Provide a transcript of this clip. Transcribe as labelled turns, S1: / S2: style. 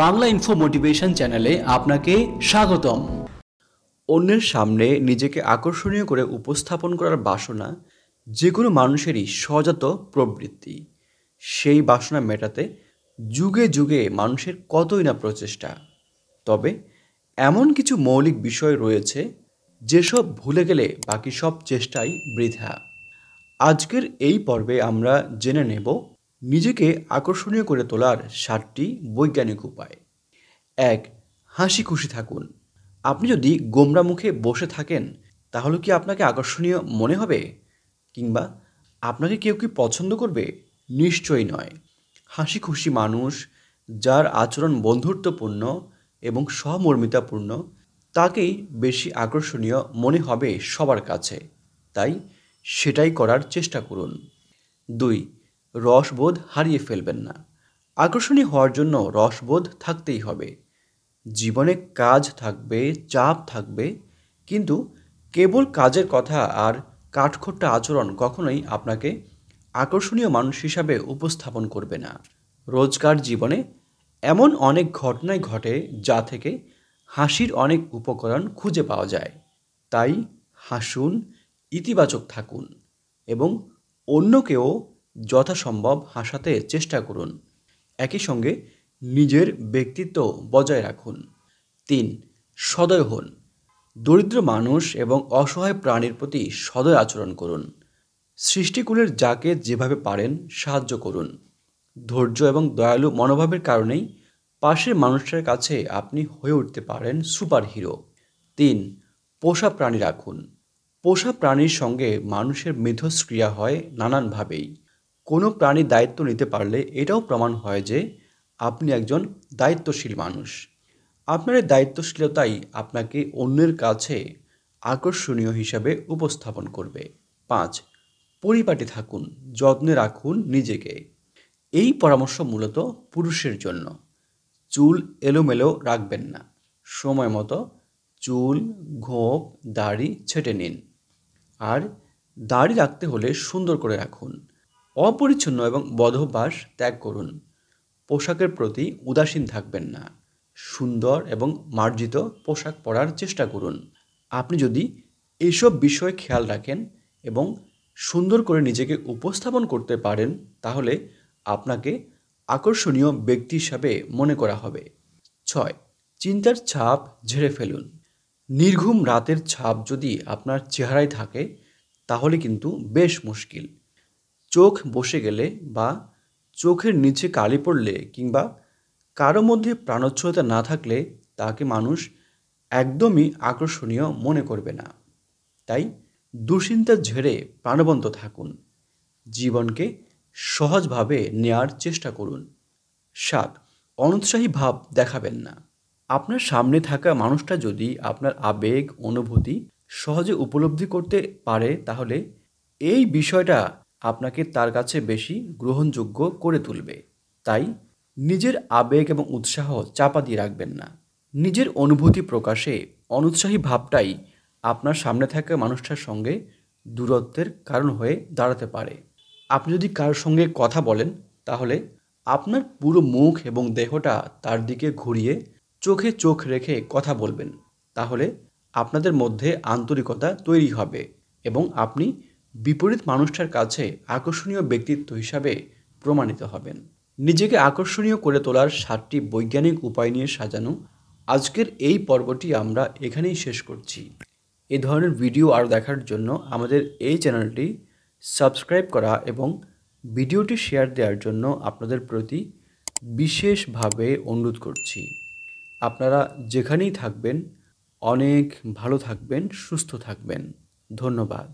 S1: Bangla info motivation চ্যানেলে আপনাকে স্বাগতম। অন্যের সামনে নিজেকে আকর্ষণীয় করে উপস্থাপন করার বাসনা যে কোনো মানুষেরই সহজাত প্রবৃত্তি। সেই বাসনা মেটাতে যুগে যুগে মানুষের কতই না প্রচেষ্টা। তবে এমন কিছু মৌলিক বিষয় রয়েছে যেসব ভুলে গেলে বাকি সব চেষ্টাই বৃথা। আজকের এই পর্বে আমরা জেনে নেব নিজেকে আকর্ষণীয় করে তোলার 7টি বৈজ্ঞানিক উপায়। 1. হাসি খুশি থাকুন। আপনি যদি গোমরা মুখে বসে থাকেন তাহলে কি আপনাকে আকর্ষণীয় মনে হবে? কিংবা আপনাকে কেউ কি পছন্দ করবে? নিশ্চয়ই নয়। হাসি খুশি মানুষ, যার আচরণ বন্ধুত্বপূর্ণ এবং সহমর্মিতাপূর্ণ, তাকেই বেশি আকর্ষণীয় মনে হবে সবার কাছে। তাই সেটাই করার চেষ্টা করুন। 2. রসবোধ হারিয়ে ফেলবেন না। আকর্ষণীয় হওয়ার জন্য রসবোধ থাকতেই হবে। জীবনে কাজ থাকবে, চাপ থাকবে, কিন্তু কেবল কাজের কথা আর কাঠখোট্টা আচরণ কখনোই আপনাকে আকর্ষণীয় মানুষ হিসাবে উপস্থাপন করবে না। রোজকার জীবনে এমন অনেক ঘটনাই ঘটে যা থেকে হাসির অনেক উপকরণ খুঁজে পাওয়া যায়। তাই হাসুন, ইতিবাচক থাকুন এবং অন্যকেও যথাসম্ভব হাসাতে চেষ্টা করুন। একই সঙ্গে নিজের ব্যক্তিত্ব বজায় রাখুন। 3. সদয় হন। দরিদ্র মানুষ এবং অসহায় প্রাণীর প্রতি সদয় আচরণ করুন। সৃষ্টিকুলের যাকে যেভাবে পারেন সাহায্য করুন। ধৈর্য এবং দয়ালু মনোভাবের কারণেই পাশের মানুষটার কাছে আপনি হয়ে উঠতে পারেন সুপার হিরো। 3. পোষা প্রাণী রাখুন। পোষা প্রাণীর সঙ্গে মানুষের মিথস্ক্রিয়া হয় নানানভাবেই। কোনো প্রাণীর দায়িত্ব নিতে পারলে এটাও প্রমাণ হয় যে আপনি একজন দায়িত্বশীল মানুষ। আপনার এই দায়িত্বশীলতাই আপনাকে অন্যের কাছে আকর্ষণীয় হিসাবে উপস্থাপন করবে। 5. পরিপাটি থাকুন, যত্নে রাখুন নিজেকে। এই পরামর্শ মূলত পুরুষের জন্য। চুল এলোমেলো রাখবেন না। সময় মতো চুল, গোঁফ, দাড়ি ছেঁটে নিন। আর দাড়ি রাখতে হলে সুন্দর করে রাখুন। অপরিচ্ছন্ন এবং বদভ্যাস ত্যাগ করুন। পোশাকের প্রতি উদাসীন থাকবেন না। সুন্দর এবং মার্জিত পোশাক পরার চেষ্টা করুন। আপনি যদি এইসব বিষয় খেয়াল রাখেন এবং সুন্দর করে নিজেকে উপস্থাপন করতে পারেন তাহলে আপনাকে আকর্ষণীয় ব্যক্তি হিসাবে মনে করা হবে। 6. চিন্তার ছাপ ঝেড়ে ফেলুন। নির্ঘুম রাতের ছাপ যদি আপনার চেহারায় থাকে তাহলে কিন্তু বেশ মুশকিল। চোখ বসে গেলে বা চোখের নিচে কালি পড়লে কিংবা কারো মধ্যে প্রাণোচ্ছলতা না থাকলে তাকে মানুষ একদমই আকর্ষণীয় মনে করবে না। তাই দুশ্চিন্তা ঝেড়ে প্রাণবন্ত থাকুন। জীবনকে সহজভাবে নেয়ার চেষ্টা করুন। 7. অনুৎসাহী ভাব দেখাবেন না। আপনার সামনে থাকা মানুষটা যদি আপনার আবেগ, অনুভূতি সহজে উপলব্ধি করতে পারে তাহলে এই বিষয়টা আপনাকে তার কাছে বেশি গ্রহণযোগ্য করে তুলবে। তাই নিজের আবেগ এবং উৎসাহ চাপা দিয়ে রাখবেন না। নিজের অনুভূতি প্রকাশে অনুৎসাহী ভাবটাই আপনার সামনে থাকা মানুষটার সঙ্গে দূরত্বের কারণ হয়ে দাঁড়াতে পারে। আপনি যদি কারোর সঙ্গে কথা বলেন তাহলে আপনার পুরো মুখ এবং দেহটা তার দিকে ঘুরিয়ে চোখে চোখ রেখে কথা বলবেন। তাহলে আপনাদের মধ্যে আন্তরিকতা তৈরি হবে এবং আপনি বিপরীত মানুষটার কাছে আকর্ষণীয় ব্যক্তিত্ব হিসাবে প্রমাণিত হবেন। নিজেকে আকর্ষণীয় করে তোলার 7টি বৈজ্ঞানিক উপায় নিয়ে সাজানো আজকের এই পর্বটি আমরা এখানেই শেষ করছি। এই ধরনের ভিডিও আরও দেখার জন্য আমাদের এই চ্যানেলটি সাবস্ক্রাইব করা এবং ভিডিওটি শেয়ার দেওয়ার জন্য আপনাদের প্রতি বিশেষভাবে অনুরোধ করছি। আপনারা যেখানেই থাকবেন অনেক ভালো থাকবেন, সুস্থ থাকবেন। ধন্যবাদ।